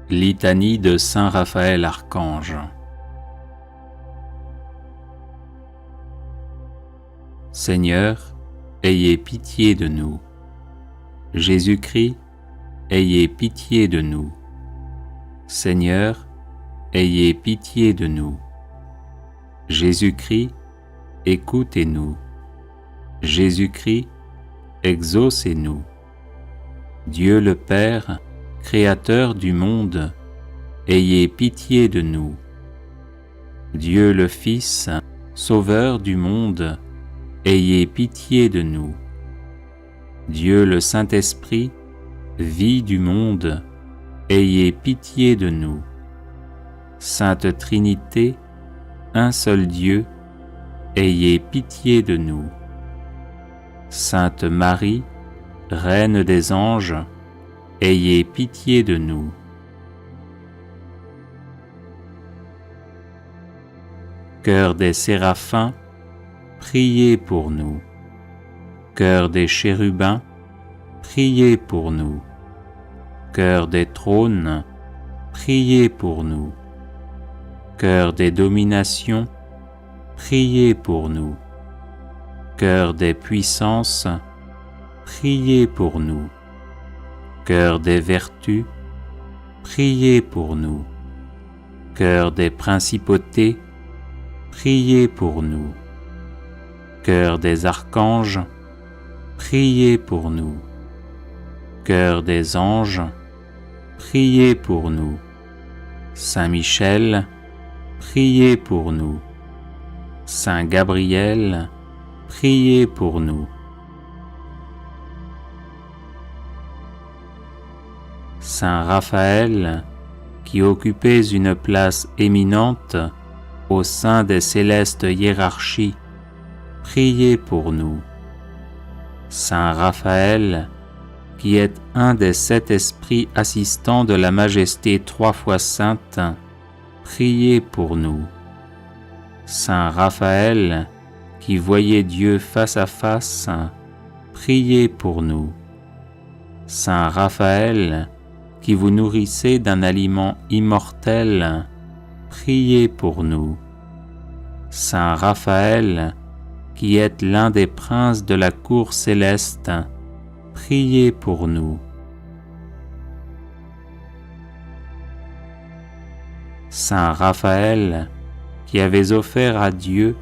Litanie de Saint Raphaël Archange. Seigneur, ayez pitié de nous. Jésus-Christ, ayez pitié de nous. Seigneur, ayez pitié de nous. Jésus-Christ, écoutez-nous. Jésus-Christ, exaucez-nous. Dieu le Père, Créateur du monde, ayez pitié de nous. Dieu le Fils, Sauveur du monde, ayez pitié de nous. Dieu le Saint-Esprit, vie du monde, ayez pitié de nous. Sainte Trinité, un seul Dieu, ayez pitié de nous. Sainte Marie, Reine des anges, ayez pitié de nous. Chœur des séraphins, priez pour nous. Chœur des chérubins, priez pour nous. Chœur des trônes, priez pour nous. Chœur des dominations, priez pour nous. Chœur des puissances, priez pour nous. Chœur des vertus, priez pour nous. Chœur des principautés, priez pour nous. Chœur des archanges, priez pour nous. Chœur des anges, priez pour nous. Saint Michel, priez pour nous. Saint Gabriel, priez pour nous. Saint Raphaël, qui occupez une place éminente au sein des célestes hiérarchies, priez pour nous. Saint Raphaël, qui êtes un des 7 esprits assistants de la Majesté 3 fois sainte, priez pour nous. Saint Raphaël, qui voyez Dieu face à face, priez pour nous. Saint Raphaël, qui vous nourrissez d'un aliment immortel, priez pour nous. Saint Raphaël, qui êtes l'un des princes de la cour céleste, priez pour nous. Saint Raphaël, qui avez offert à Dieu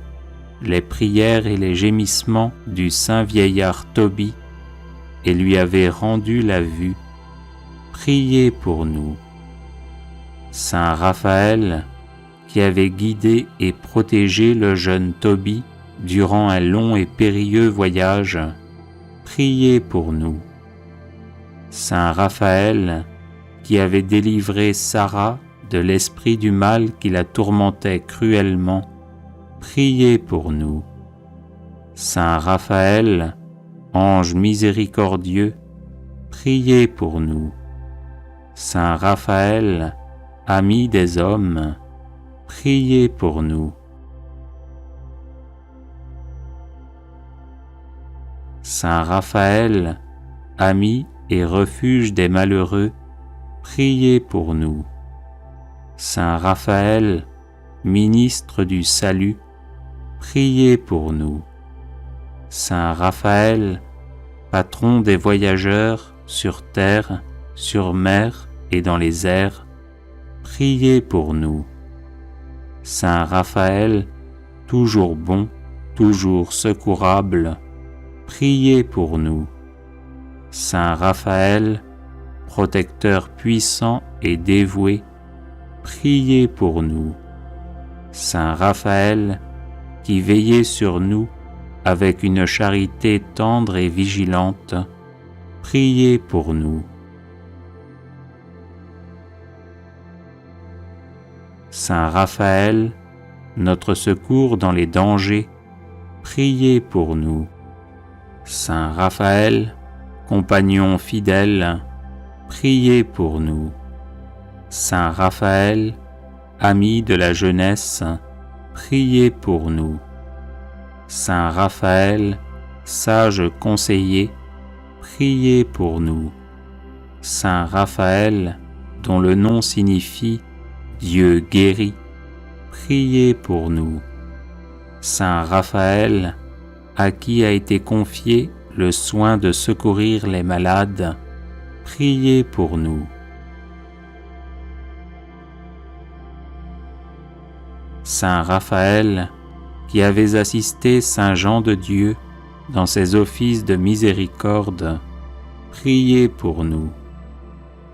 les prières et les gémissements du saint vieillard Tobie et lui avez rendu la vue, priez pour nous. Saint Raphaël, qui avez guidé et protégé le jeune Tobie durant un long et périlleux voyage, priez pour nous. Saint Raphaël, qui avez délivré Sarah de l'esprit du mal qui la tourmentait cruellement, priez pour nous. Saint Raphaël, ange miséricordieux, priez pour nous. Saint Raphaël, ami des hommes, priez pour nous. Saint Raphaël, ami et refuge des malheureux, priez pour nous. Saint Raphaël, ministre du salut, priez pour nous. Saint Raphaël, patron des voyageurs sur terre, sur mer et dans les airs, priez pour nous. Saint Raphaël, toujours bon, toujours secourable, priez pour nous. Saint Raphaël, protecteur puissant et dévoué, priez pour nous. Saint Raphaël, qui veillez sur nous avec une charité tendre et vigilante, priez pour nous. Saint Raphaël, notre secours dans les dangers, priez pour nous. Saint Raphaël, compagnon fidèle, priez pour nous. Saint Raphaël, ami de la jeunesse, priez pour nous. Saint Raphaël, sage conseiller, priez pour nous. Saint Raphaël, dont le nom signifie « Dieu guérit », priez pour nous. Saint Raphaël, à qui a été confié le soin de secourir les malades, priez pour nous. Saint Raphaël, qui avez assisté Saint Jean de Dieu dans ses offices de miséricorde, priez pour nous.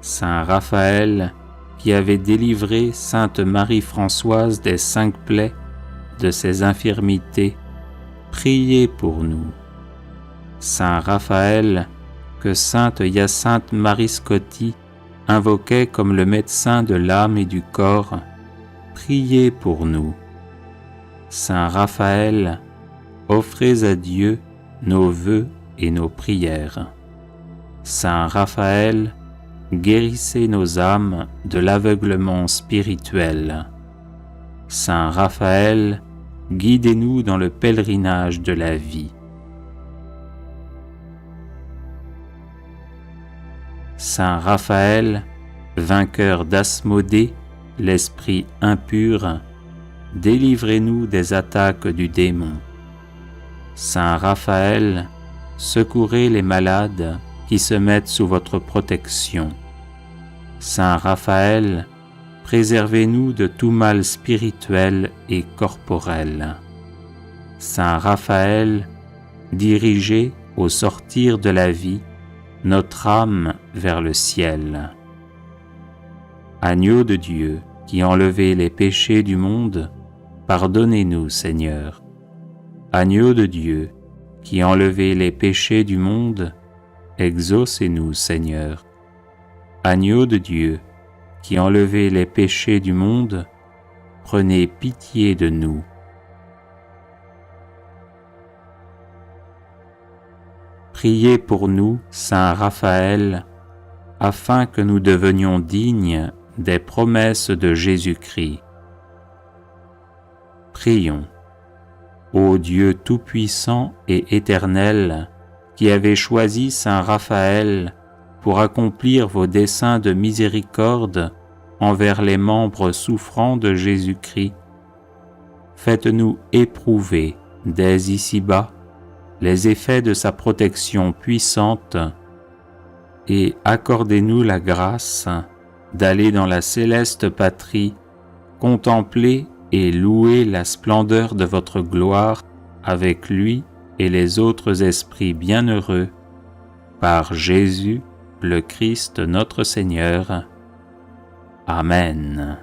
Saint Raphaël, qui avez délivré Sainte Marie-Françoise des 5 plaies de ses infirmités, priez pour nous. Saint Raphaël, que Sainte Hyacinthe Marie Scotti invoquait comme le médecin de l'âme et du corps, priez pour nous. Saint Raphaël, offrez à Dieu nos vœux et nos prières. Saint Raphaël, guérissez nos âmes de l'aveuglement spirituel. Saint Raphaël, guidez-nous dans le pèlerinage de la vie. Saint Raphaël, vainqueur d'Asmodée, l'esprit impur, délivrez-nous des attaques du démon. Saint Raphaël, secourez les malades qui se mettent sous votre protection. Saint Raphaël, préservez-nous de tout mal spirituel et corporel. Saint Raphaël, dirigez au sortir de la vie notre âme vers le ciel. Agneau de Dieu, qui enlevez les péchés du monde, pardonnez-nous, Seigneur. Agneau de Dieu, qui enlevez les péchés du monde, exaucez-nous, Seigneur. Agneau de Dieu, qui enlevez les péchés du monde, prenez pitié de nous. Priez pour nous, Saint Raphaël, afin que nous devenions dignes des promesses de Jésus-Christ. Prions. Ô Dieu tout-puissant et éternel, qui avez choisi Saint Raphaël pour accomplir vos desseins de miséricorde envers les membres souffrants de Jésus-Christ, faites-nous éprouver dès ici-bas les effets de sa protection puissante et accordez-nous la grâce d'aller dans la céleste patrie, contempler et louer la splendeur de votre gloire avec lui et les autres esprits bienheureux, par Jésus le Christ notre Seigneur. Amen.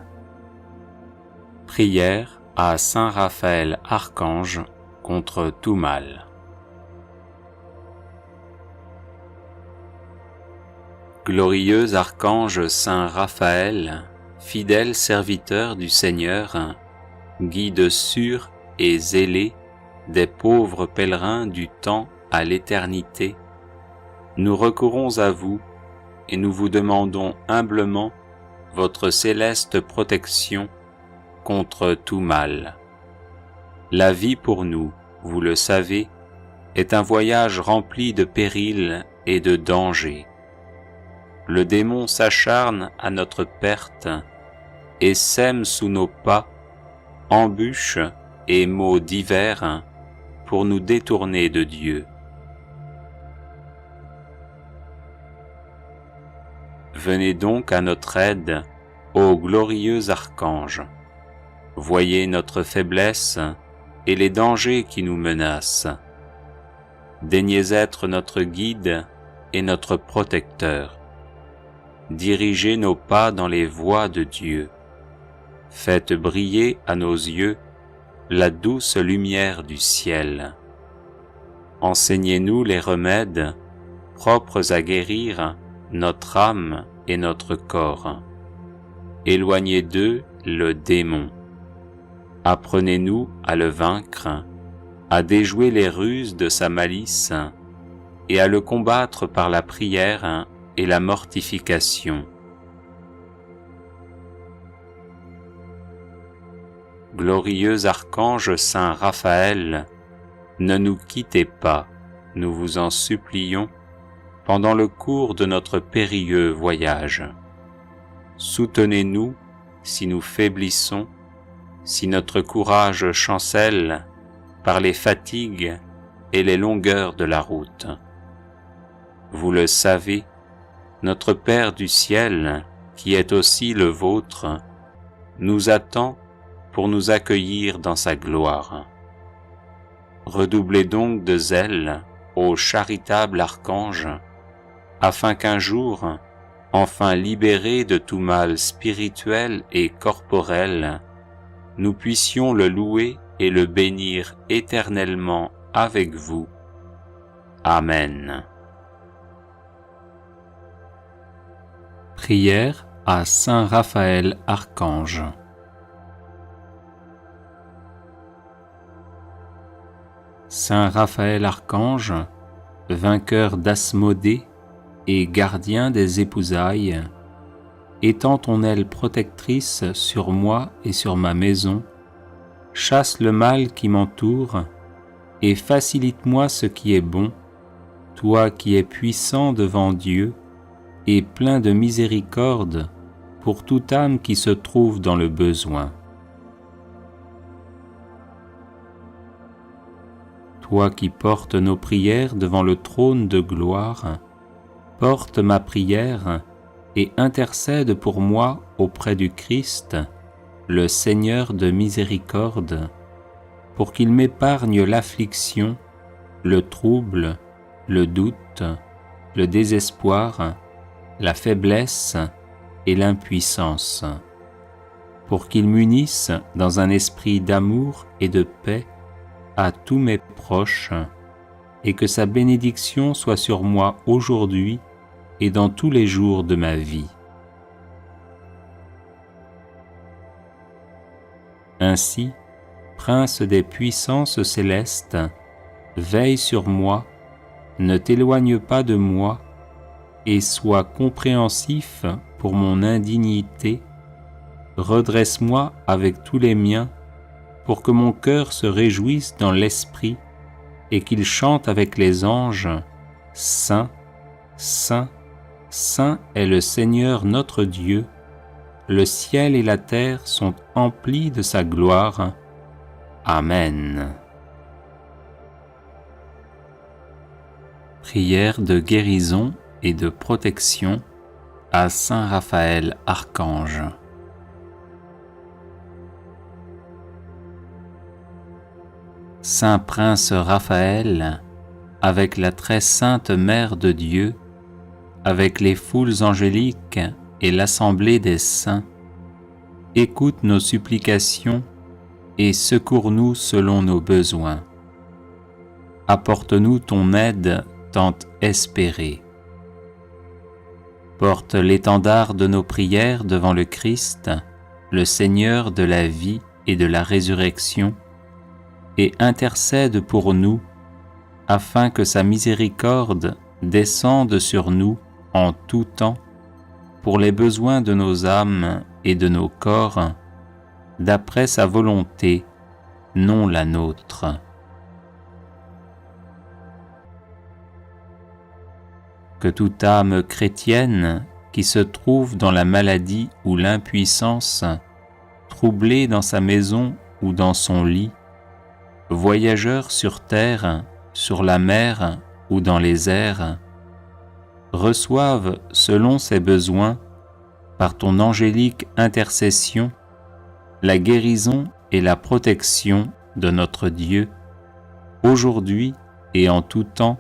Prière à Saint Raphaël Archange contre tout mal. Glorieux archange Saint Raphaël, fidèle serviteur du Seigneur, guide sûr et zélé des pauvres pèlerins du temps à l'éternité, nous recourons à vous et nous vous demandons humblement votre céleste protection contre tout mal. La vie pour nous, vous le savez, est un voyage rempli de périls et de dangers. Le démon s'acharne à notre perte et sème sous nos pas embûches et maux divers pour nous détourner de Dieu. Venez donc à notre aide, ô glorieux archange. Voyez notre faiblesse et les dangers qui nous menacent. Daignez être notre guide et notre protecteur. Dirigez nos pas dans les voies de Dieu. Faites briller à nos yeux la douce lumière du ciel. Enseignez-nous les remèdes propres à guérir notre âme et notre corps. Éloignez d'eux le démon. Apprenez-nous à le vaincre, à déjouer les ruses de sa malice et à le combattre par la prière et la mortification. Glorieux archange Saint Raphaël, ne nous quittez pas, nous vous en supplions, pendant le cours de notre périlleux voyage. soutenez-nous si nous faiblissons, si notre courage chancelle par les fatigues et les longueurs de la route. Vous le savez, notre Père du ciel, qui est aussi le vôtre, nous attend pour nous accueillir dans sa gloire. Redoublez donc de zèle, ô charitable archange, afin qu'un jour, enfin libérés de tout mal spirituel et corporel, nous puissions le louer et le bénir éternellement avec vous. Amen. Prière à Saint Raphaël Archange. Saint Raphaël Archange, vainqueur d'Asmodée et gardien des épousailles, étends ton aile protectrice sur moi et sur ma maison, chasse le mal qui m'entoure et facilite-moi ce qui est bon, toi qui es puissant devant Dieu et plein de miséricorde pour toute âme qui se trouve dans le besoin. Toi qui portes nos prières devant le trône de gloire, porte ma prière et intercède pour moi auprès du Christ, le Seigneur de miséricorde, pour qu'il m'épargne l'affliction, le trouble, le doute, le désespoir, la faiblesse et l'impuissance, pour qu'il m'unisse dans un esprit d'amour et de paix à tous mes proches, et que sa bénédiction soit sur moi aujourd'hui et dans tous les jours de ma vie. Ainsi, Prince des puissances célestes, veille sur moi, ne t'éloigne pas de moi, et sois compréhensif pour mon indignité, redresse-moi avec tous les miens, pour que mon cœur se réjouisse dans l'esprit et qu'il chante avec les anges, « Saint, Saint, Saint est le Seigneur notre Dieu, le ciel et la terre sont emplis de sa gloire. Amen. » Prière de guérison et de protection à Saint Raphaël Archange. Saint Prince Raphaël, avec la très sainte Mère de Dieu, avec les foules angéliques et l'assemblée des saints, écoute nos supplications et secours-nous selon nos besoins. Apporte-nous ton aide tant espérée. Porte l'étendard de nos prières devant le Christ, le Seigneur de la vie et de la résurrection, et intercède pour nous, afin que sa miséricorde descende sur nous en tout temps, pour les besoins de nos âmes et de nos corps, d'après sa volonté, non la nôtre. Que toute âme chrétienne qui se trouve dans la maladie ou l'impuissance, troublée dans sa maison ou dans son lit, voyageur sur terre, sur la mer ou dans les airs, reçoive selon ses besoins, par ton angélique intercession, la guérison et la protection de notre Dieu, aujourd'hui et en tout temps,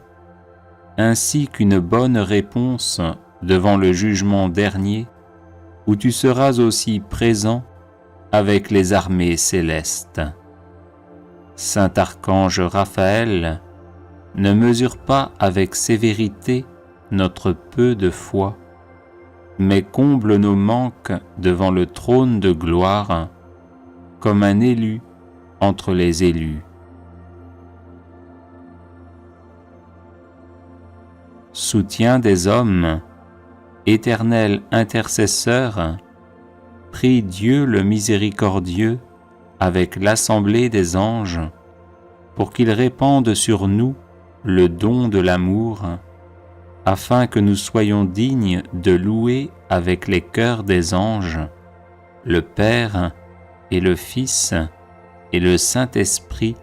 ainsi qu'une bonne réponse devant le jugement dernier, où tu seras aussi présent avec les armées célestes. Saint Archange Raphaël, ne mesure pas avec sévérité notre peu de foi, mais comble nos manques devant le trône de gloire, comme un élu entre les élus. Soutien des hommes, éternel intercesseur, prie Dieu le miséricordieux avec l'assemblée des anges, pour qu'il répande sur nous le don de l'amour, afin que nous soyons dignes de louer avec les chœurs des anges le Père et le Fils et le Saint-Esprit,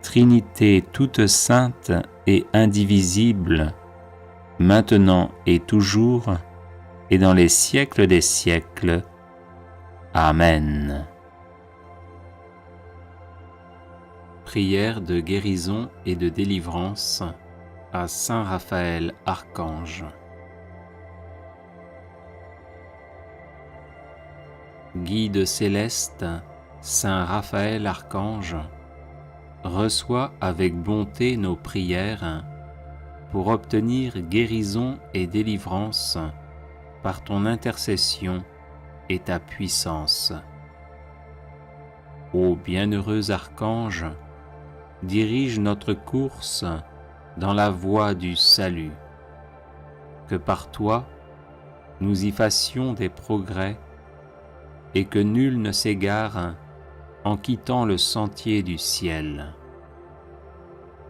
Trinité toute sainte et indivisible, maintenant et toujours, et dans les siècles des siècles. Amen. Prière de guérison et de délivrance à Saint Raphaël Archange. Guide céleste, Saint Raphaël Archange, reçois avec bonté nos prières pour obtenir guérison et délivrance par ton intercession et ta puissance. Ô bienheureux Archange, dirige notre course dans la voie du salut. Que par toi, nous y fassions des progrès et que nul ne s'égare en quittant le sentier du ciel.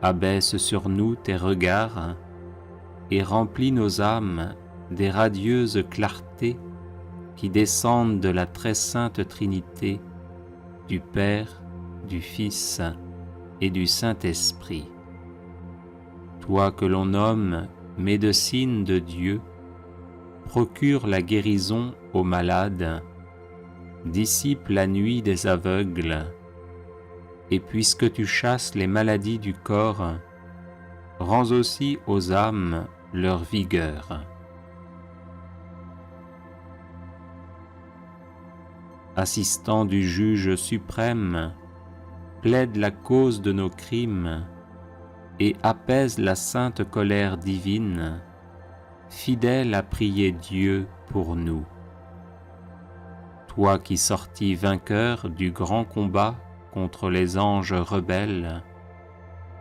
Abaisse sur nous tes regards et remplis nos âmes des radieuses clartés qui descendent de la très sainte Trinité, du Père, du Fils et du Saint-Esprit. Toi que l'on nomme médecine de Dieu, procure la guérison aux malades, dissipe la nuit des aveugles, et puisque tu chasses les maladies du corps, rends aussi aux âmes leur vigueur. Assistant du juge suprême, plaide la cause de nos crimes et apaise la sainte colère divine, fidèle à prier Dieu pour nous. Toi qui sortis vainqueur du grand combat contre les anges rebelles,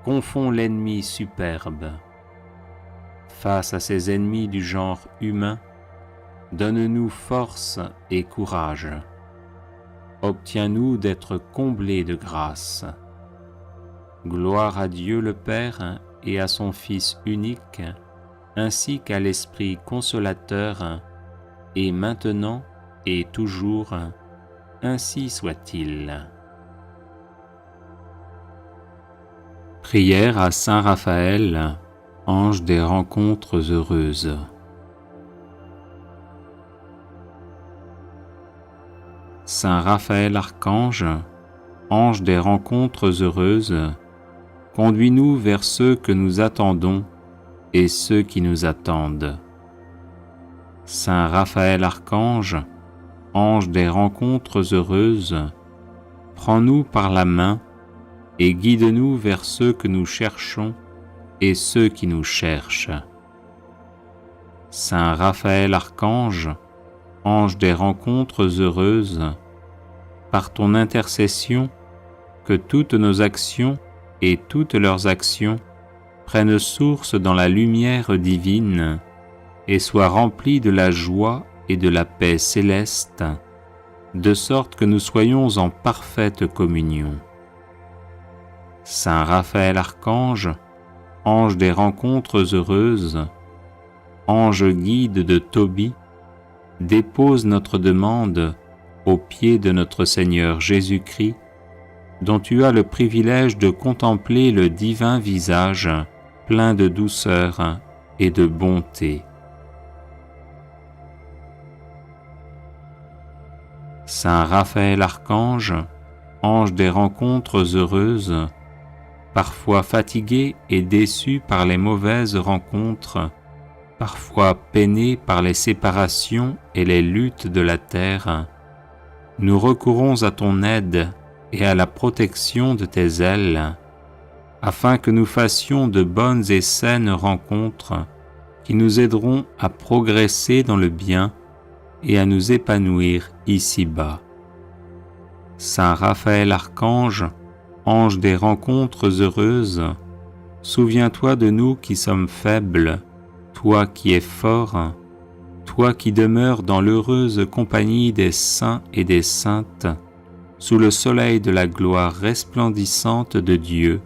confonds l'ennemi superbe. Face à ces ennemis du genre humain, donne-nous force et courage. Obtiens-nous d'être comblés de grâce. Gloire à Dieu le Père et à son Fils unique, ainsi qu'à l'Esprit consolateur, et maintenant et toujours, ainsi soit-il. Prière à Saint Raphaël, ange des rencontres heureuses. Saint Raphaël Archange, ange des rencontres heureuses, conduis-nous vers ceux que nous attendons et ceux qui nous attendent. Saint Raphaël Archange, ange des rencontres heureuses, prends-nous par la main et guide-nous vers ceux que nous cherchons et ceux qui nous cherchent. Saint Raphaël Archange, ange des rencontres heureuses, par ton intercession, que toutes nos actions et toutes leurs actions prennent source dans la lumière divine et soient remplies de la joie et de la paix céleste, de sorte que nous soyons en parfaite communion. Saint Raphaël Archange, ange des rencontres heureuses, ange guide de Tobie, dépose notre demande aux pieds de notre Seigneur Jésus-Christ, dont tu as le privilège de contempler le divin visage plein de douceur et de bonté. Saint Raphaël Archange, ange des rencontres heureuses, parfois fatigué et déçu par les mauvaises rencontres, parfois peiné par les séparations et les luttes de la terre, nous recourons à ton aide et à la protection de tes ailes, afin que nous fassions de bonnes et saines rencontres qui nous aideront à progresser dans le bien et à nous épanouir ici-bas. Saint Raphaël Archange, ange des rencontres heureuses, souviens-toi de nous qui sommes faibles, toi qui es fort, toi qui demeures dans l'heureuse compagnie des saints et des saintes, sous le soleil de la gloire resplendissante de Dieu.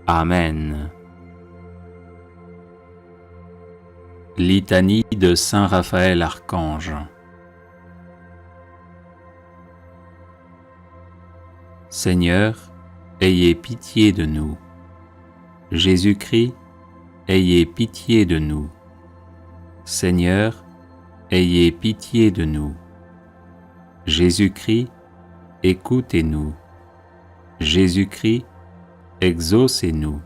Amen. Litanie de Saint Raphaël Archange. Seigneur, ayez pitié de nous. Jésus-Christ, ayez pitié de nous. Seigneur, ayez pitié de nous. Jésus-Christ, écoutez-nous. Jésus-Christ, exaucez-nous.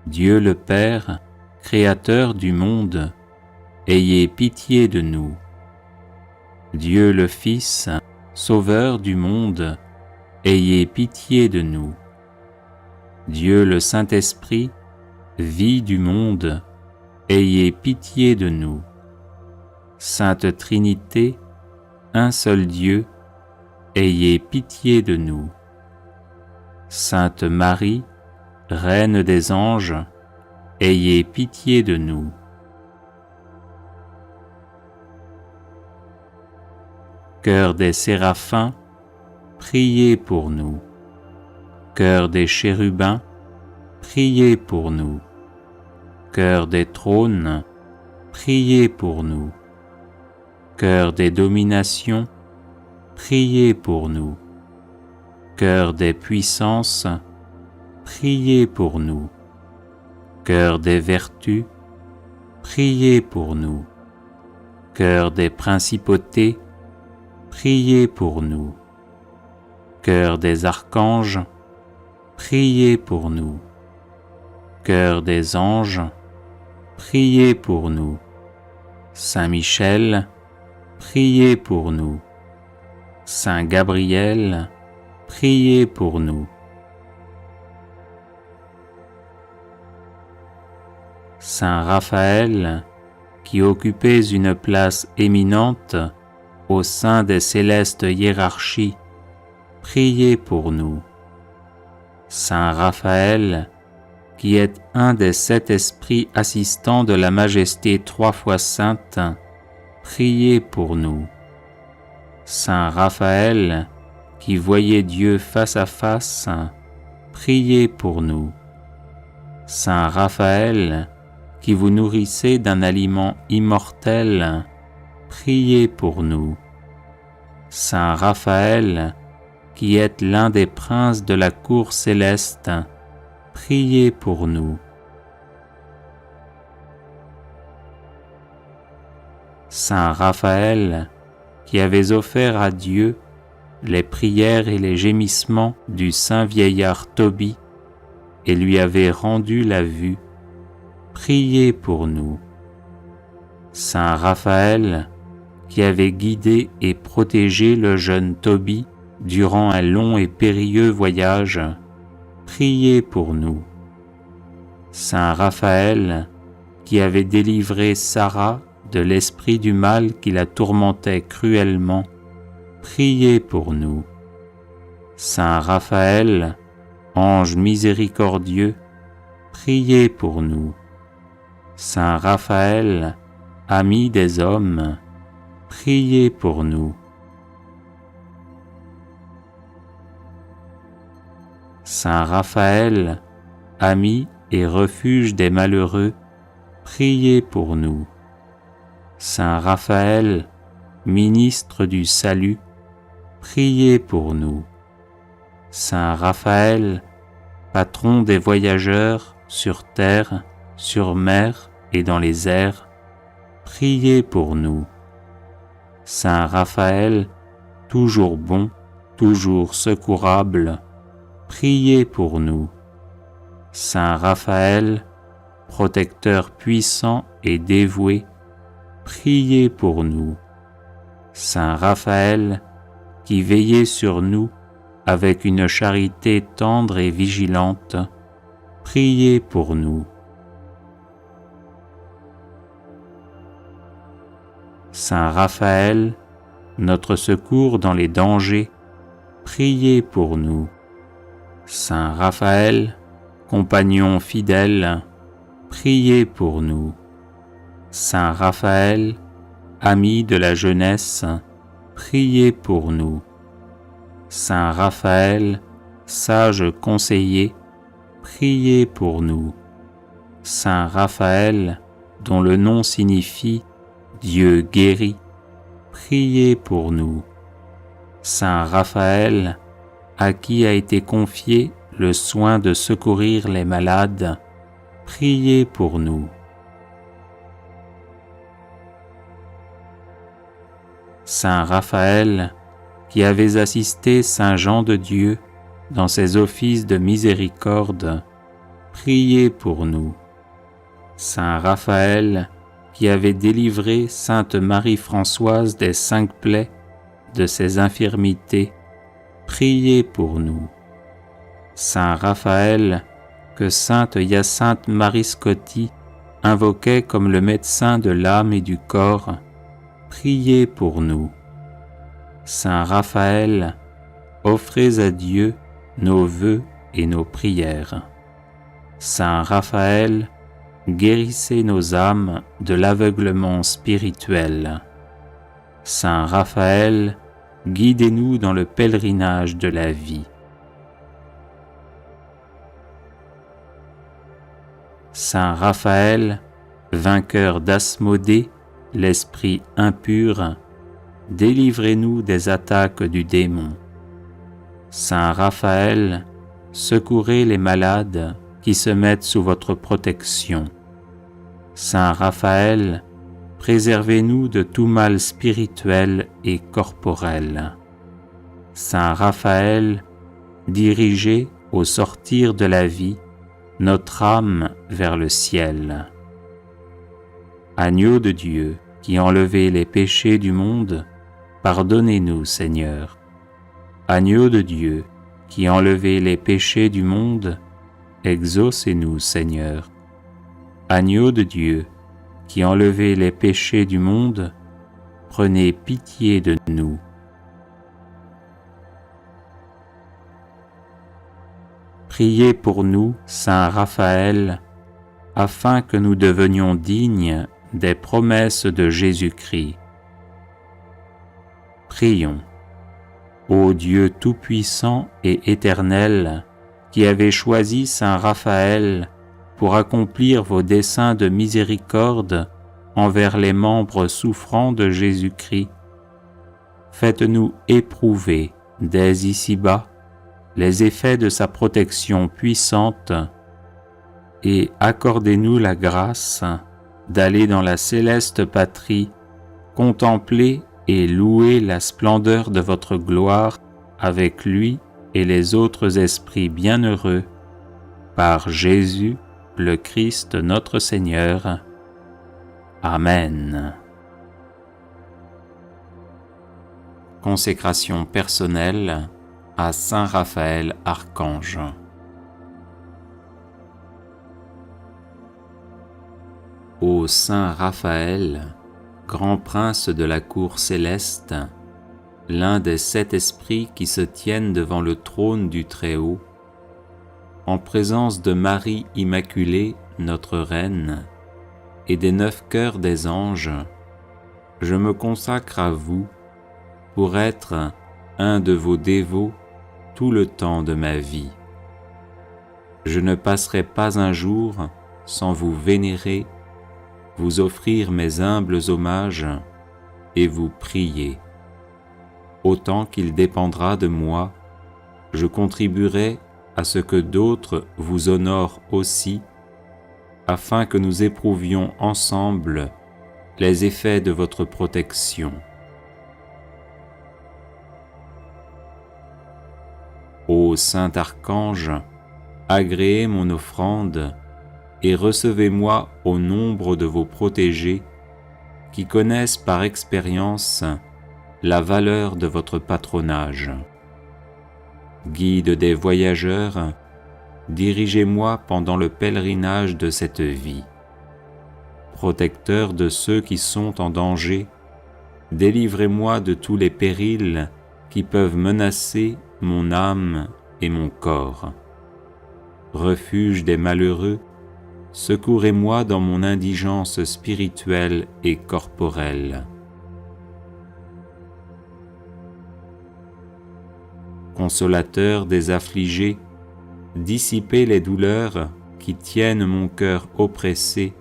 Dieu le Père, Créateur du monde, ayez pitié de nous. Dieu le Fils, Sauveur du monde, ayez pitié de nous. Dieu le Saint-Esprit, vie du monde, ayez pitié de nous. Sainte Trinité, un seul Dieu, ayez pitié de nous. Sainte Marie, Reine des anges, ayez pitié de nous. Chœur des séraphins, priez pour nous. Chœur des chérubins, priez pour nous. Chœur des trônes, priez pour nous. Chœur des dominations, priez pour nous. Chœur des puissances, priez pour nous. Chœur des vertus, priez pour nous. Chœur des principautés, priez pour nous. Chœur des archanges, priez pour nous. Chœur des anges, priez pour nous. Saint Michel, priez pour nous. Saint Gabriel, priez pour nous. Saint Raphaël, qui occupez une place éminente au sein des célestes hiérarchies, priez pour nous. Saint Raphaël, qui êtes un des 7 esprits assistants de la Majesté 3 fois sainte, priez pour nous. Saint Raphaël, qui voyez Dieu face à face, priez pour nous. Saint Raphaël, qui vous nourrissez d'un aliment immortel, priez pour nous. Saint Raphaël, qui êtes l'un des princes de la cour céleste, priez pour nous. Saint Raphaël, qui avez offert à Dieu les prières et les gémissements du saint vieillard Tobie et lui avez rendu la vue, priez pour nous. Saint Raphaël, qui avez guidé et protégé le jeune Tobie durant un long et périlleux voyage, priez pour nous. Saint Raphaël, qui avez délivré Sarah de l'esprit du mal qui la tourmentait cruellement, priez pour nous. Saint Raphaël, ange miséricordieux, priez pour nous. Saint Raphaël, ami des hommes, priez pour nous. Saint Raphaël, ami et refuge des malheureux, priez pour nous. Saint Raphaël, ministre du salut, priez pour nous. Saint Raphaël, patron des voyageurs sur terre, sur mer et dans les airs, priez pour nous. Saint Raphaël, toujours bon, toujours secourable, priez pour nous. Saint Raphaël, protecteur puissant et dévoué, priez pour nous. Saint Raphaël, qui veillez sur nous avec une charité tendre et vigilante, priez pour nous. Saint Raphaël, notre secours dans les dangers, priez pour nous. Saint Raphaël, compagnon fidèle, priez pour nous. Saint Raphaël, ami de la jeunesse, priez pour nous. Saint Raphaël, sage conseiller, priez pour nous. Saint Raphaël, dont le nom signifie « Dieu guérit », priez pour nous. Saint Raphaël, à qui a été confié le soin de secourir les malades, priez pour nous. Saint Raphaël, qui avez assisté Saint Jean de Dieu dans ses offices de miséricorde, priez pour nous. Saint Raphaël, qui avez délivré Sainte Marie-Françoise des 5 plaies de ses infirmités, priez pour nous. Saint Raphaël, que Sainte Hyacinthe Marie Scotti invoquait comme le médecin de l'âme et du corps, priez pour nous. Saint Raphaël, offrez à Dieu nos vœux et nos prières. Saint Raphaël, guérissez nos âmes de l'aveuglement spirituel. Saint Raphaël, guidez-nous dans le pèlerinage de la vie. Saint Raphaël, vainqueur d'Asmodée, l'esprit impur, délivrez-nous des attaques du démon. Saint Raphaël, secourez les malades qui se mettent sous votre protection. Saint Raphaël, préservez-nous de tout mal spirituel et corporel. Saint Raphaël, dirigez au sortir de la vie notre âme vers le ciel. Agneau de Dieu, qui enlevez les péchés du monde, pardonnez-nous, Seigneur. Agneau de Dieu, qui enlevez les péchés du monde, exaucez-nous, Seigneur. Agneau de Dieu, qui enlevez les péchés du monde, prenez pitié de nous. Priez pour nous, Saint Raphaël, afin que nous devenions dignes des promesses de Jésus-Christ. Prions. Ô Dieu tout-puissant et éternel, qui avez choisi Saint Raphaël pour accomplir vos desseins de miséricorde envers les membres souffrants de Jésus-Christ, faites-nous éprouver dès ici-bas les effets de sa protection puissante et accordez-nous la grâce d'aller dans la céleste patrie, contempler et louer la splendeur de votre gloire avec lui et les autres esprits bienheureux, par Jésus, le Christ notre Seigneur. Amen. Consécration personnelle à Saint Raphaël Archange. Ô Saint Raphaël, grand prince de la cour céleste, l'un des 7 esprits qui se tiennent devant le trône du Très-Haut, en présence de Marie Immaculée, notre Reine, et des 9 cœurs des anges, je me consacre à vous pour être un de vos dévots tout le temps de ma vie. Je ne passerai pas un jour sans vous vénérer, vous offrir mes humbles hommages et vous prier. Autant qu'il dépendra de moi, je contribuerai à ce que d'autres vous honorent aussi, afin que nous éprouvions ensemble les effets de votre protection. Ô Saint Archange, agréez mon offrande et recevez-moi au nombre de vos protégés qui connaissent par expérience la valeur de votre patronage. Guide des voyageurs, dirigez-moi pendant le pèlerinage de cette vie. Protecteur de ceux qui sont en danger, délivrez-moi de tous les périls qui peuvent menacer mon âme et mon corps. Refuge des malheureux, secourez-moi dans mon indigence spirituelle et corporelle. Consolateur des affligés, dissipez les douleurs qui tiennent mon cœur oppressé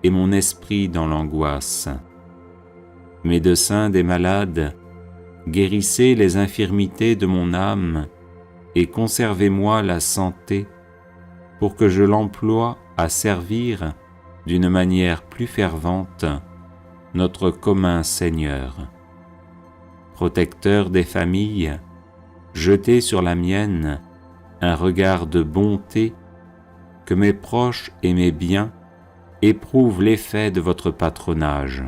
et mon esprit dans l'angoisse. Médecin des malades, guérissez les infirmités de mon âme et conservez-moi la santé pour que je l'emploie à servir d'une manière plus fervente notre commun Seigneur. Protecteur des familles, jetez sur la mienne un regard de bonté, que mes proches et mes biens éprouvent l'effet de votre patronage.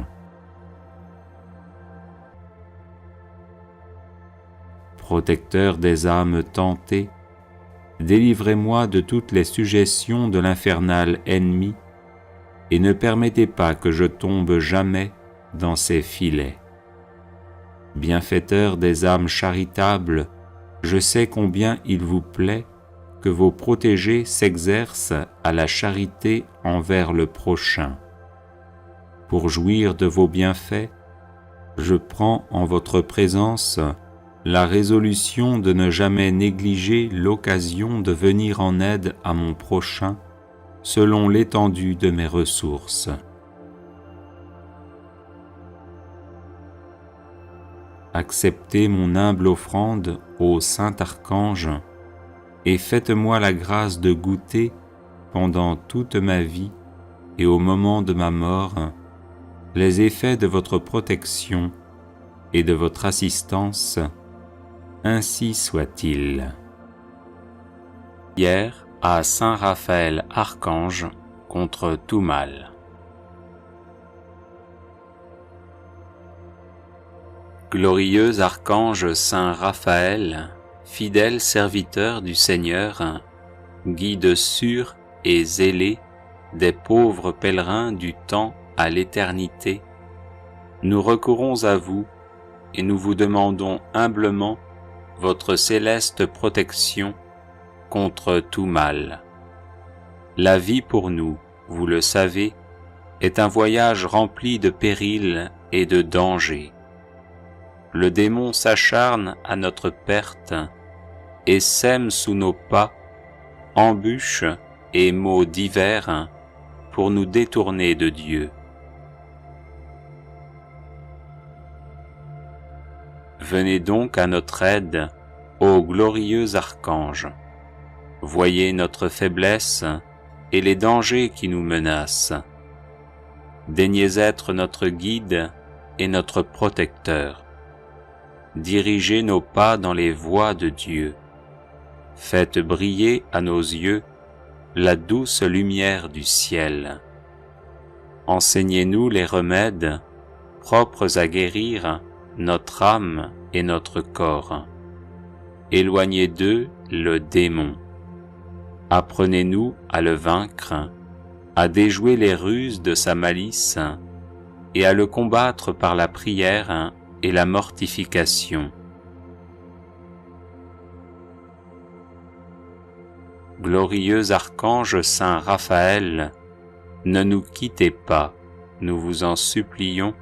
Protecteur des âmes tentées, délivrez-moi de toutes les suggestions de l'infernal ennemi et ne permettez pas que je tombe jamais dans ses filets. Bienfaiteur des âmes charitables, je sais combien il vous plaît que vos protégés s'exercent à la charité envers le prochain. Pour jouir de vos bienfaits, je prends en votre présence la résolution de ne jamais négliger l'occasion de venir en aide à mon prochain selon l'étendue de mes ressources. Acceptez mon humble offrande ô Saint Archange et faites-moi la grâce de goûter pendant toute ma vie et au moment de ma mort les effets de votre protection et de votre assistance. Ainsi soit-il. Prière à Saint Raphaël Archange contre tout mal. Glorieux Archange Saint Raphaël, fidèle serviteur du Seigneur, guide sûr et zélé des pauvres pèlerins du temps à l'éternité, nous recourons à vous et nous vous demandons humblement votre céleste protection contre tout mal. La vie pour nous, vous le savez, est un voyage rempli de périls et de dangers. Le démon s'acharne à notre perte et sème sous nos pas embûches et maux divers pour nous détourner de Dieu. Venez donc à notre aide, ô glorieux archange. Voyez notre faiblesse et les dangers qui nous menacent. Daignez être notre guide et notre protecteur. Dirigez nos pas dans les voies de Dieu. Faites briller à nos yeux la douce lumière du ciel. Enseignez-nous les remèdes propres à guérir notre âme et notre corps. Éloignez d'eux le démon. Apprenez-nous à le vaincre, à déjouer les ruses de sa malice et à le combattre par la prière et la mortification. Glorieux archange Saint Raphaël, ne nous quittez pas, nous vous en supplions,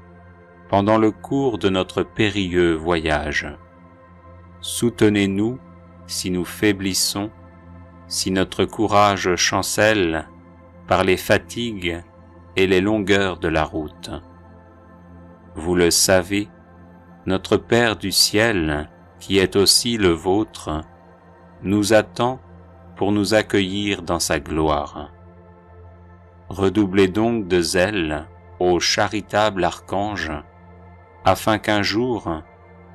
pendant le cours de notre périlleux voyage. Soutenez-nous si nous faiblissons, si notre courage chancelle par les fatigues et les longueurs de la route. Vous le savez, notre Père du ciel, qui est aussi le vôtre, nous attend pour nous accueillir dans sa gloire. Redoublez donc de zèle, ô charitable archange, afin qu'un jour,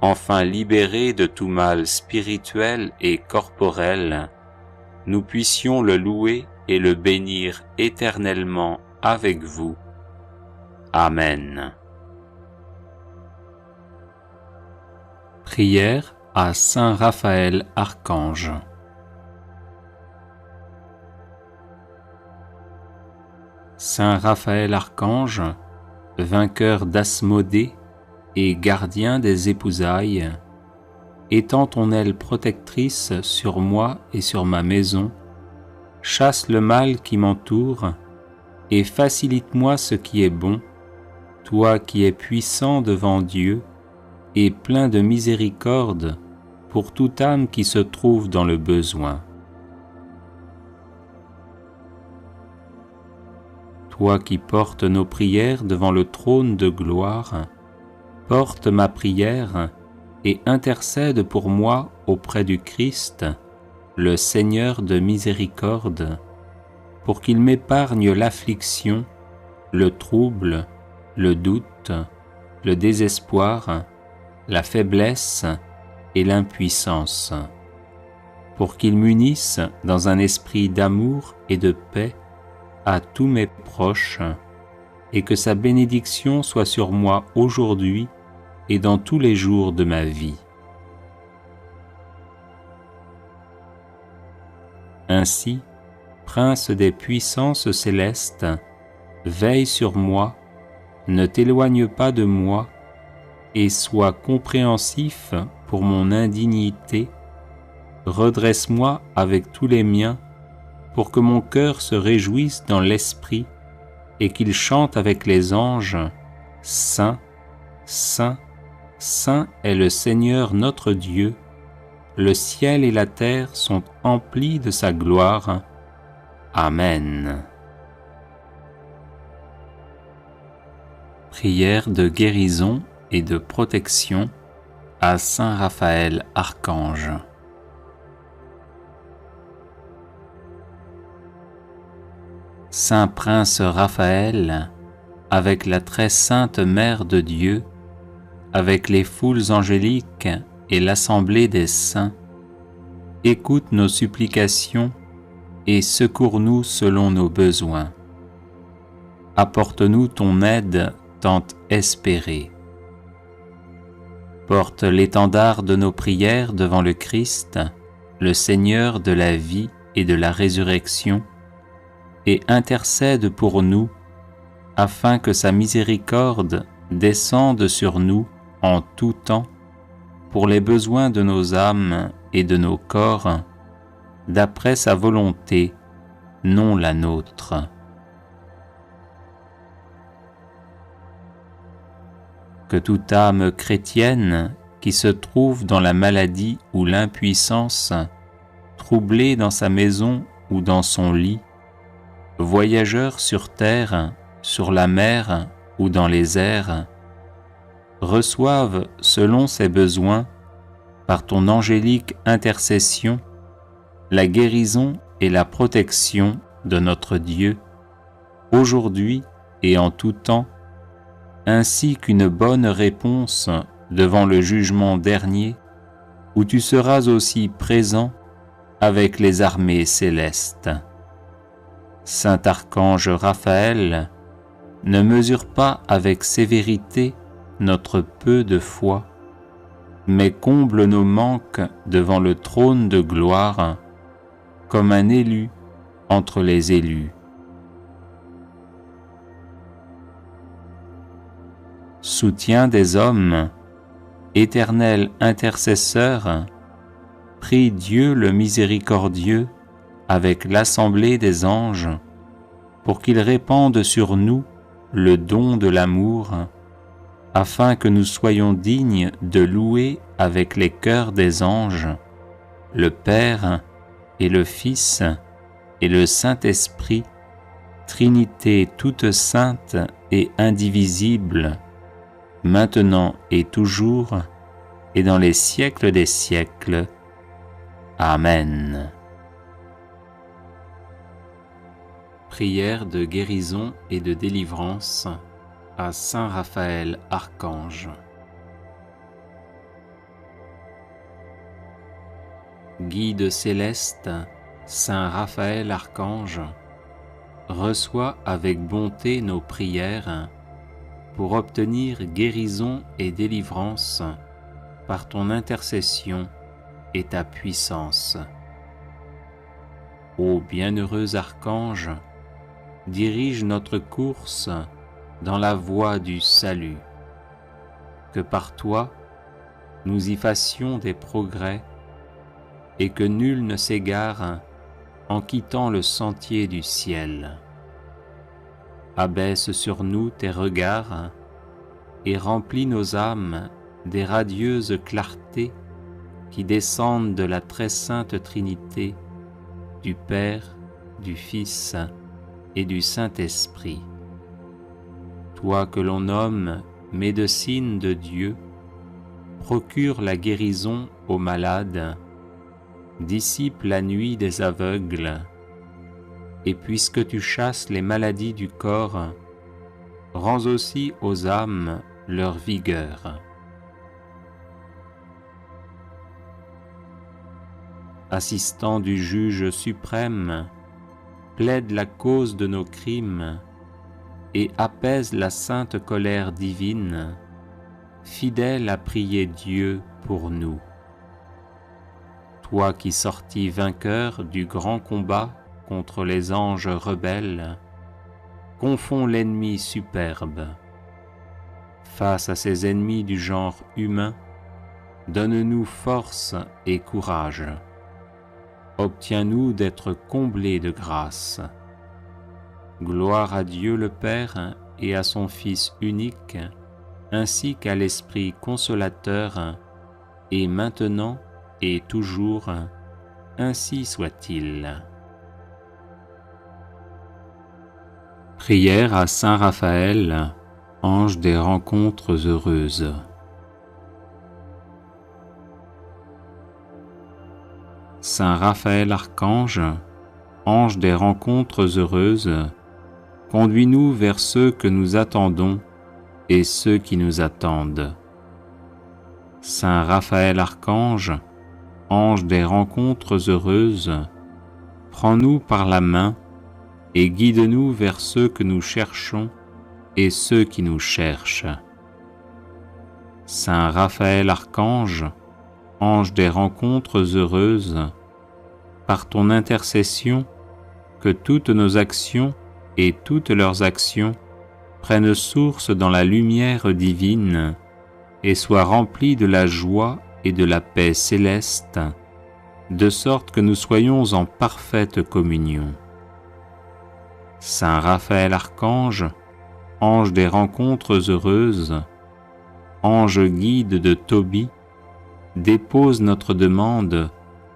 enfin libérés de tout mal spirituel et corporel, nous puissions le louer et le bénir éternellement avec vous. Amen. Prière à Saint Raphaël Archange. Saint Raphaël Archange, vainqueur d'Asmodée et gardien des épousailles, étends ton aile protectrice sur moi et sur ma maison, chasse le mal qui m'entoure et facilite-moi ce qui est bon, toi qui es puissant devant Dieu et plein de miséricorde pour toute âme qui se trouve dans le besoin. Toi qui portes nos prières devant le trône de gloire, porte ma prière et intercède pour moi auprès du Christ, le Seigneur de miséricorde, pour qu'il m'épargne l'affliction, le trouble, le doute, le désespoir, la faiblesse et l'impuissance, pour qu'il m'unisse dans un esprit d'amour et de paix à tous mes proches, et que sa bénédiction soit sur moi aujourd'hui et dans tous les jours de ma vie. Ainsi, Prince des puissances célestes, veille sur moi, ne t'éloigne pas de moi, et sois compréhensif pour mon indignité, redresse-moi avec tous les miens, pour que mon cœur se réjouisse dans l'esprit et qu'il chante avec les anges, « Saint, Saint, Saint est le Seigneur notre Dieu, le ciel et la terre sont emplis de sa gloire. Amen. » Prière de guérison et de protection à Saint Raphaël Archange. Saint Prince Raphaël, avec la très sainte Mère de Dieu, avec les foules angéliques et l'assemblée des saints, écoute nos supplications et secours-nous selon nos besoins. Apporte-nous ton aide tant espérée. Porte l'étendard de nos prières devant le Christ, le Seigneur de la vie et de la résurrection, et intercède pour nous, afin que sa miséricorde descende sur nous en tout temps, pour les besoins de nos âmes et de nos corps, d'après sa volonté, non la nôtre. Que toute âme chrétienne qui se trouve dans la maladie ou l'impuissance, troublée dans sa maison ou dans son lit, voyageur sur terre, sur la mer ou dans les airs, reçoive selon ses besoins, par ton angélique intercession, la guérison et la protection de notre Dieu, aujourd'hui et en tout temps, ainsi qu'une bonne réponse devant le jugement dernier, où tu seras aussi présent avec les armées célestes. Saint Archange Raphaël, ne mesure pas avec sévérité notre peu de foi, mais comble nos manques devant le trône de gloire, comme un élu entre les élus. Soutien des hommes, éternel intercesseur, prie Dieu le miséricordieux avec l'assemblée des anges, pour qu'il répande sur nous le don de l'amour, afin que nous soyons dignes de louer avec les chœurs des anges le Père et le Fils et le Saint-Esprit, Trinité toute sainte et indivisible, maintenant et toujours, et dans les siècles des siècles. Amen. Prière de guérison et de délivrance à Saint Raphaël Archange. Guide céleste, Saint Raphaël Archange, reçois avec bonté nos prières pour obtenir guérison et délivrance par ton intercession et ta puissance. Ô bienheureux archange, dirige notre course dans la voie du salut. Que par toi, nous y fassions des progrès et que nul ne s'égare en quittant le sentier du ciel. Abaisse sur nous tes regards et remplis nos âmes des radieuses clartés qui descendent de la très sainte Trinité, du Père, du Fils et du Saint-Esprit. toi que l'on nomme médecine de Dieu, procure la guérison aux malades, dissipe la nuit des aveugles, et puisque tu chasses les maladies du corps, rends aussi aux âmes leur vigueur. Assistant du juge suprême, plaide la cause de nos crimes et apaise la sainte colère divine, fidèle à prier Dieu pour nous. Toi qui sortis vainqueur du grand combat contre les anges rebelles, confonds l'ennemi superbe. Face à ces ennemis du genre humain, donne-nous force et courage. Obtiens-nous d'être comblés de grâce. Gloire à Dieu le Père et à son Fils unique, ainsi qu'à l'Esprit consolateur, et maintenant et toujours, ainsi soit-il. Prière à Saint Raphaël, ange des rencontres heureuses. Saint Raphaël Archange, ange des rencontres heureuses, conduis-nous vers ceux que nous attendons et ceux qui nous attendent. Saint Raphaël Archange, ange des rencontres heureuses, prends-nous par la main et guide-nous vers ceux que nous cherchons et ceux qui nous cherchent. Saint Raphaël Archange, ange des rencontres heureuses, par ton intercession, que toutes nos actions et toutes leurs actions prennent source dans la lumière divine et soient remplies de la joie et de la paix céleste, de sorte que nous soyons en parfaite communion. Saint Raphaël Archange, ange des rencontres heureuses, ange guide de Tobie, dépose notre demande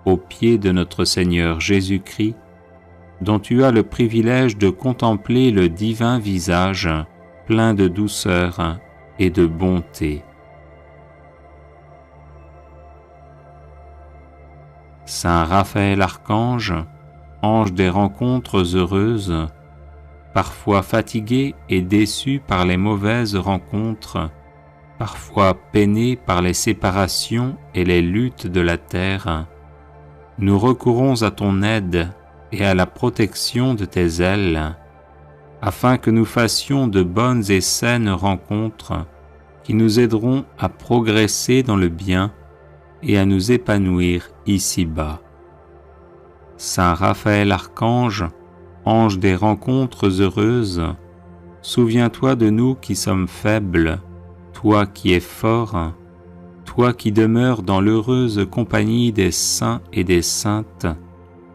aux pieds de notre Seigneur Jésus-Christ, dont tu as le privilège de contempler le divin visage plein de douceur et de bonté. Saint Raphaël Archange, ange des rencontres heureuses, parfois fatigué et déçu par les mauvaises rencontres, parfois peiné par les séparations et les luttes de la terre, nous recourons à ton aide et à la protection de tes ailes, afin que nous fassions de bonnes et saines rencontres qui nous aideront à progresser dans le bien et à nous épanouir ici-bas. Saint Raphaël Archange, ange des rencontres heureuses, souviens-toi de nous qui sommes faibles, toi qui es fort, toi qui demeures dans l'heureuse compagnie des saints et des saintes,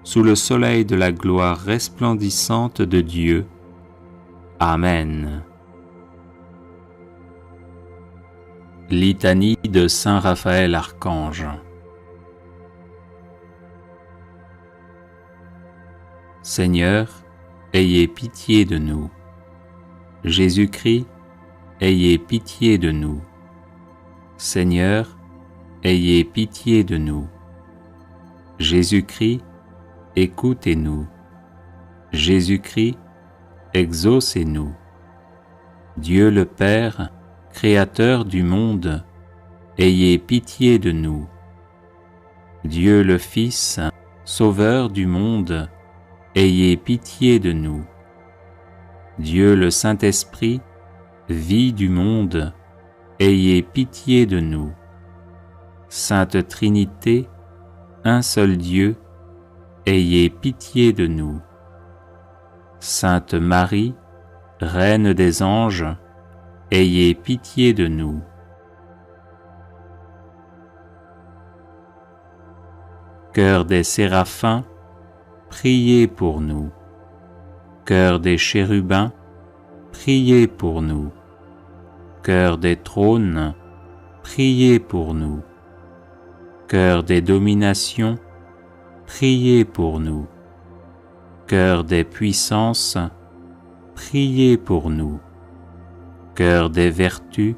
sous le soleil de la gloire resplendissante de Dieu. Amen. Litanie de Saint Raphaël Archange. Seigneur, ayez pitié de nous. Jésus-Christ, ayez pitié de nous. Seigneur, ayez pitié de nous. Jésus-Christ, écoutez-nous. Jésus-Christ, exaucez-nous. Dieu le Père, Créateur du monde, ayez pitié de nous. Dieu le Fils, Sauveur du monde, ayez pitié de nous. Dieu le Saint-Esprit, vie du monde, ayez pitié de nous. Sainte Trinité, un seul Dieu, ayez pitié de nous. Sainte Marie, Reine des anges, ayez pitié de nous. Chœur des séraphins, priez pour nous. Chœur des chérubins, priez pour nous. Chœur des trônes, priez pour nous. Chœur des dominations, priez pour nous. Chœur des puissances, priez pour nous. Cœur des vertus,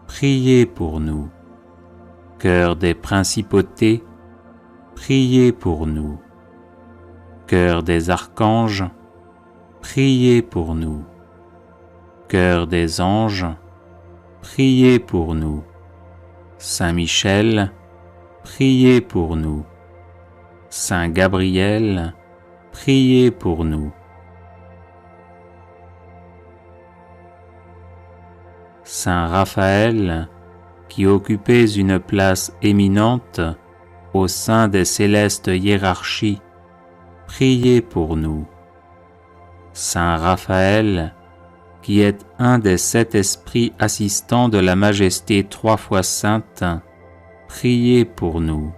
priez pour nous. Cœur des principautés, priez pour nous. Cœur des archanges, priez pour nous. Cœur des anges, priez pour nous. Saint Michel, priez pour nous. Saint Gabriel, priez pour nous. Saint Raphaël, qui occupez une place éminente au sein des célestes hiérarchies, priez pour nous. Saint Raphaël, qui êtes un des 7 esprits assistants de la Majesté 3 fois sainte, priez pour nous.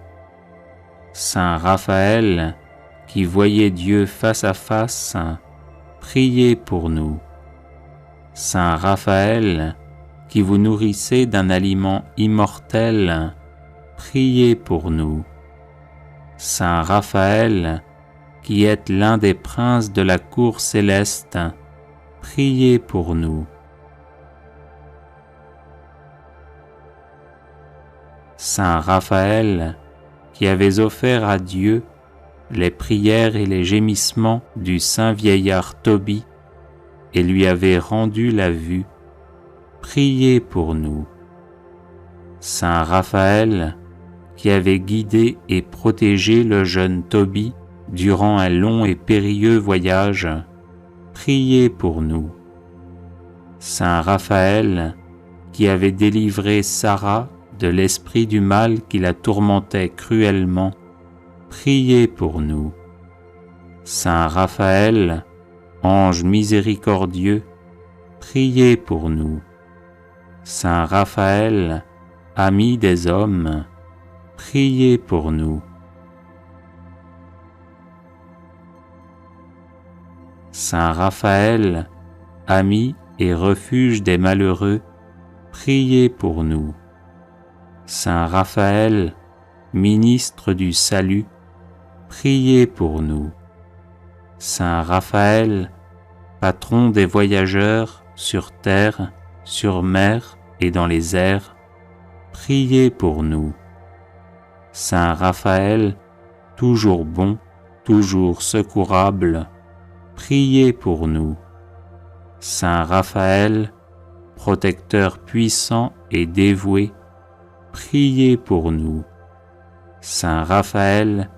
Saint Raphaël, qui voyez Dieu face à face, priez pour nous. Saint Raphaël, qui vous nourrissez d'un aliment immortel, priez pour nous. Saint Raphaël, qui êtes l'un des princes de la cour céleste, priez pour nous. Saint Raphaël, qui avez offert à Dieu les prières et les gémissements du saint vieillard Tobie et lui avez rendu la vue, priez pour nous. Saint Raphaël, qui avez guidé et protégé le jeune Tobie durant un long et périlleux voyage, priez pour nous. Saint Raphaël, qui avez délivré Sarah de l'esprit du mal qui la tourmentait cruellement, priez pour nous. Saint Raphaël, ange miséricordieux, priez pour nous. Saint Raphaël, ami des hommes, priez pour nous. Saint Raphaël, ami et refuge des malheureux, priez pour nous. Saint Raphaël, ministre du salut, priez pour nous. Saint Raphaël, patron des voyageurs sur terre, sur mer et dans les airs, priez pour nous. Saint Raphaël, toujours bon, toujours secourable, priez pour nous. Saint Raphaël, protecteur puissant et dévoué, priez pour nous. Saint Raphaël,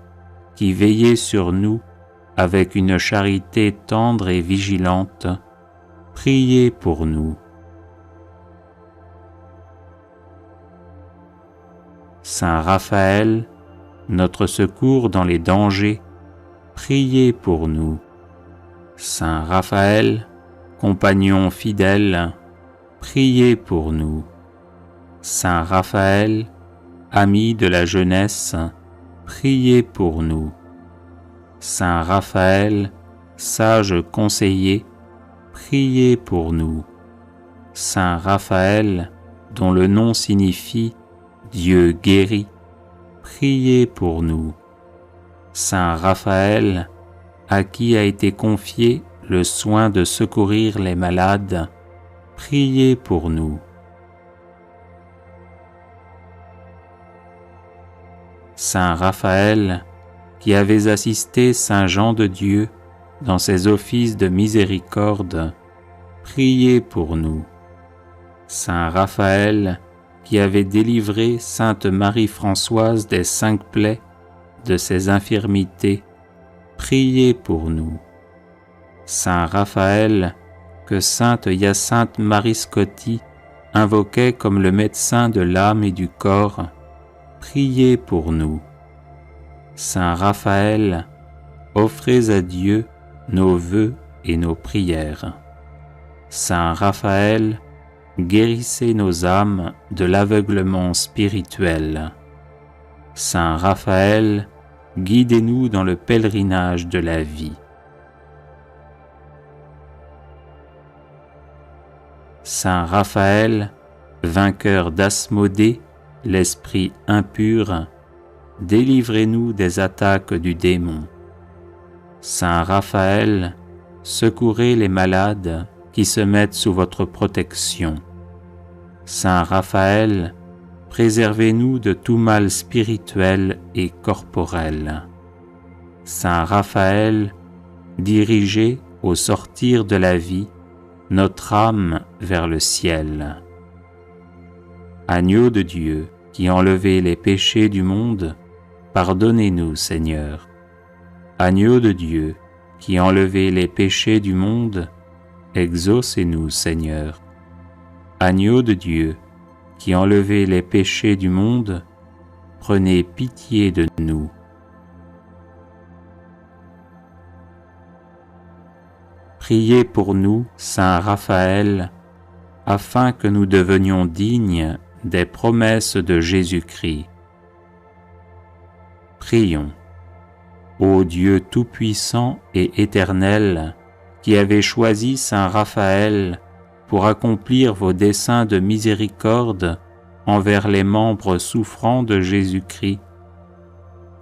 qui veillez sur nous avec une charité tendre et vigilante, priez pour nous. Saint Raphaël, notre secours dans les dangers, priez pour nous. Saint Raphaël, compagnon fidèle, priez pour nous. Saint Raphaël, ami de la jeunesse, priez pour nous. Saint Raphaël, sage conseiller, priez pour nous. Saint Raphaël, dont le nom signifie Dieu guérit, priez pour nous. Saint Raphaël, à qui a été confié le soin de secourir les malades, priez pour nous. Saint Raphaël, qui avez assisté Saint Jean de Dieu dans ses offices de miséricorde, priez pour nous. Saint Raphaël, qui avez délivré Sainte Marie-Françoise des 5 plaies de ses infirmités, priez pour nous. Saint Raphaël, que Sainte Hyacinthe Marie Scotti invoquait comme le médecin de l'âme et du corps, priez pour nous. Saint Raphaël, offrez à Dieu nos vœux et nos prières. Saint Raphaël, guérissez nos âmes de l'aveuglement spirituel. Saint Raphaël, guidez-nous dans le pèlerinage de la vie. Saint Raphaël, vainqueur d'Asmodée, l'esprit impur, délivrez-nous des attaques du démon. Saint Raphaël, secourez les malades qui se mettent sous votre protection. Saint Raphaël, préservez-nous de tout mal spirituel et corporel. Saint Raphaël, dirigez, au sortir de la vie, notre âme vers le ciel. Agneau de Dieu, qui enlevez les péchés du monde, pardonnez-nous, Seigneur. Agneau de Dieu, qui enlevez les péchés du monde, exaucez-nous, Seigneur. Agneau de Dieu, qui enlevez les péchés du monde, prenez pitié de nous. Priez pour nous, Saint Raphaël, afin que nous devenions dignes des promesses de Jésus-Christ. Prions. Ô Dieu tout-puissant et éternel, qui avez choisi Saint Raphaël pour accomplir vos desseins de miséricorde envers les membres souffrants de Jésus-Christ,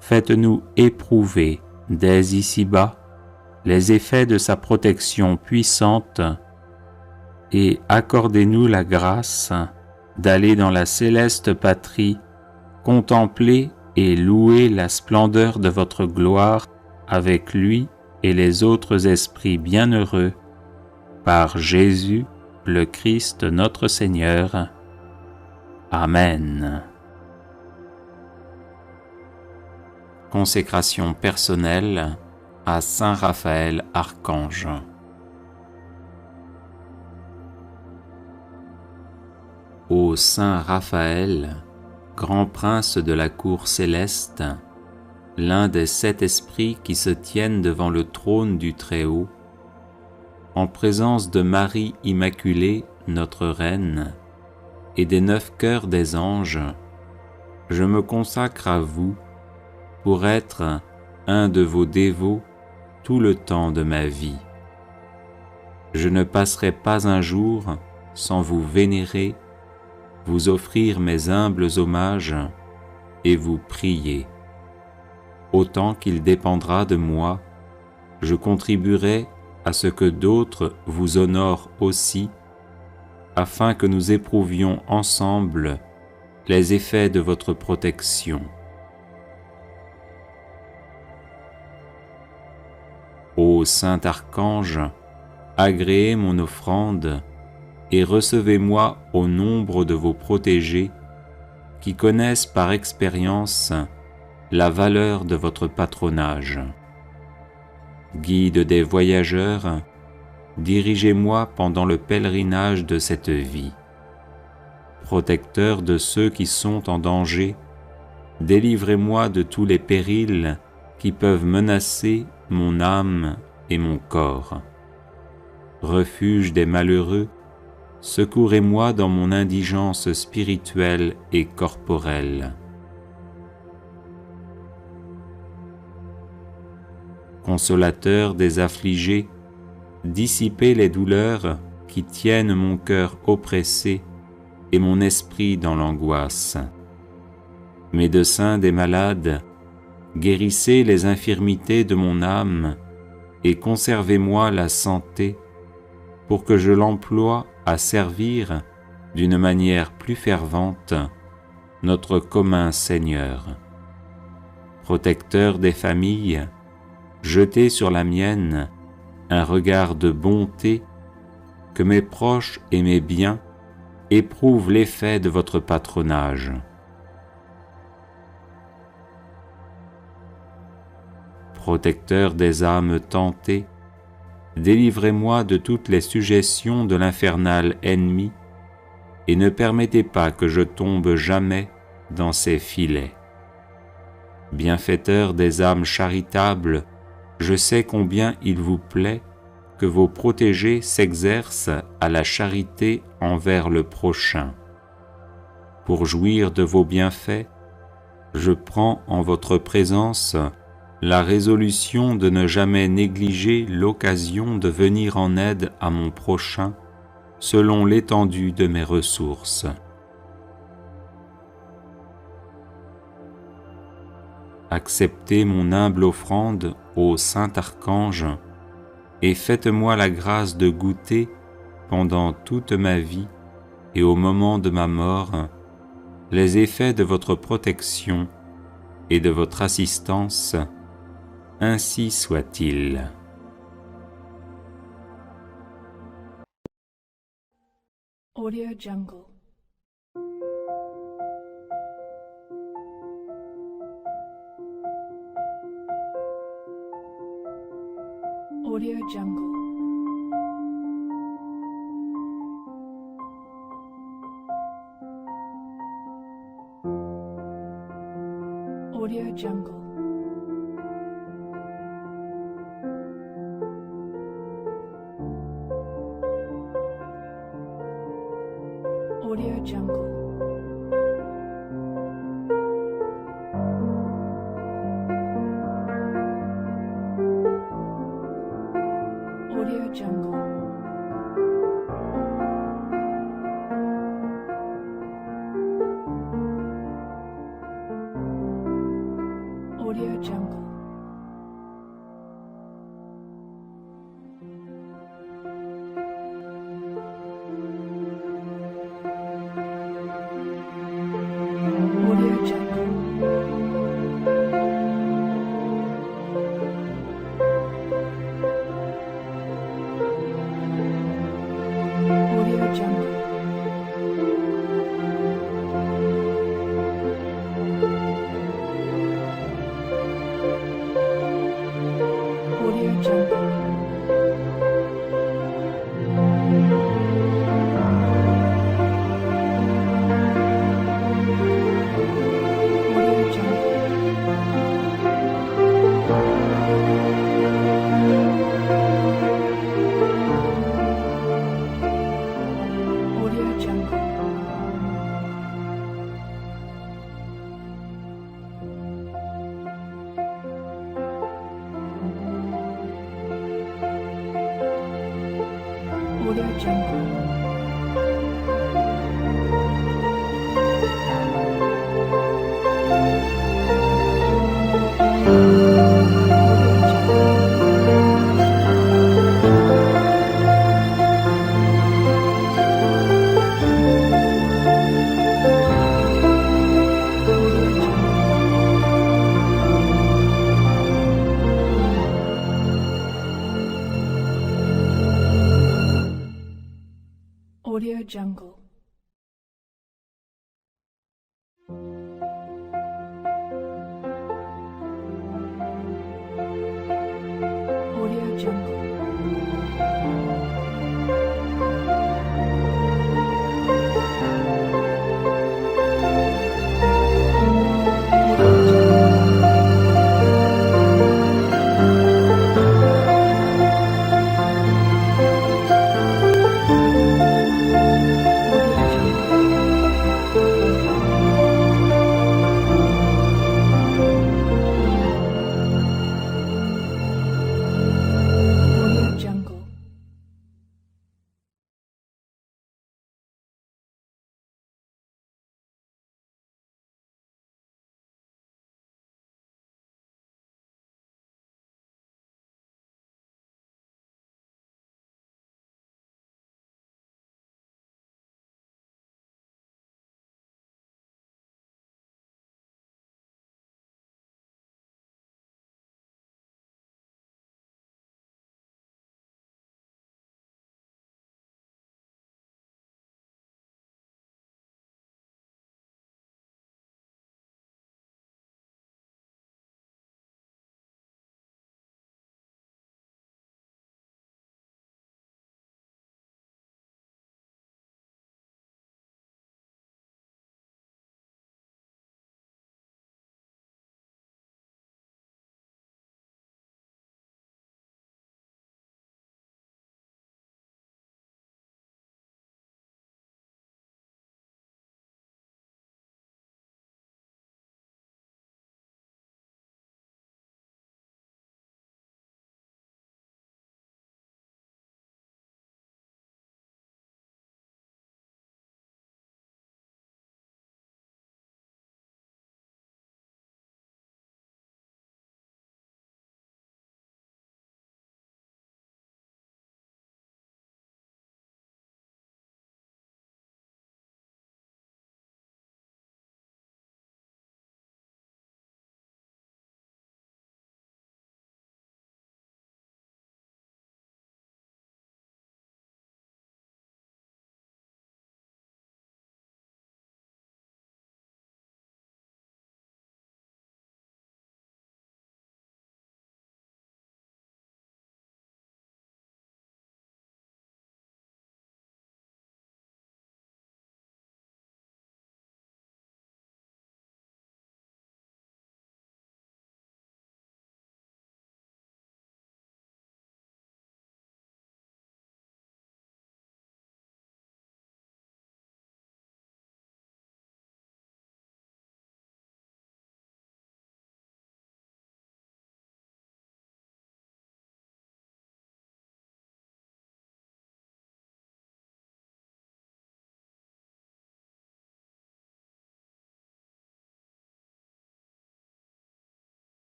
faites-nous éprouver dès ici-bas les effets de sa protection puissante et accordez-nous la grâce d'aller dans la céleste patrie, contempler et louer la splendeur de votre gloire avec lui et les autres esprits bienheureux, par Jésus, le Christ notre Seigneur. Amen. Consécration personnelle à Saint Raphaël Archange. Ô Saint Raphaël, grand prince de la cour céleste, l'un des 7 esprits qui se tiennent devant le trône du Très-Haut, en présence de Marie Immaculée, notre Reine, et des 9 cœurs des anges, je me consacre à vous pour être un de vos dévots tout le temps de ma vie. Je ne passerai pas un jour sans vous vénérer, vous offrir mes humbles hommages et vous prier. Autant qu'il dépendra de moi, je contribuerai à ce que d'autres vous honorent aussi, afin que nous éprouvions ensemble les effets de votre protection. Ô Saint Archange, agréez mon offrande et recevez-moi au nombre de vos protégés qui connaissent par expérience la valeur de votre patronage. Guide des voyageurs, dirigez-moi pendant le pèlerinage de cette vie. Protecteur de ceux qui sont en danger, délivrez-moi de tous les périls qui peuvent menacer mon âme et mon corps. Refuge des malheureux, secourez-moi dans mon indigence spirituelle et corporelle. Consolateur des affligés, dissipez les douleurs qui tiennent mon cœur oppressé et mon esprit dans l'angoisse. Médecin des malades, guérissez les infirmités de mon âme et conservez-moi la santé pour que je l'emploie à servir d'une manière plus fervente notre commun Seigneur. Protecteur des familles, jetez sur la mienne un regard de bonté, que mes proches et mes biens éprouvent l'effet de votre patronage. Protecteur des âmes tentées, délivrez-moi de toutes les suggestions de l'infernal ennemi et ne permettez pas que je tombe jamais dans ses filets. Bienfaiteur des âmes charitables, je sais combien il vous plaît que vos protégés s'exercent à la charité envers le prochain. Pour jouir de vos bienfaits, je prends en votre présence la résolution de ne jamais négliger l'occasion de venir en aide à mon prochain selon l'étendue de mes ressources. Acceptez mon humble offrande ô Saint Archange et faites-moi la grâce de goûter pendant toute ma vie et au moment de ma mort, les effets de votre protection et de votre assistance, ainsi soit-il. Audio Jungle. Audio Jungle. Audio Jungle. Audio Jungle. Audio Jungle. Audio Jungle. Audio Jungle. Audio Jungle. Audio Jungle. Audio Jungle. Audio Jungle. Audio Jungle. Audio Jungle. Audio Jungle.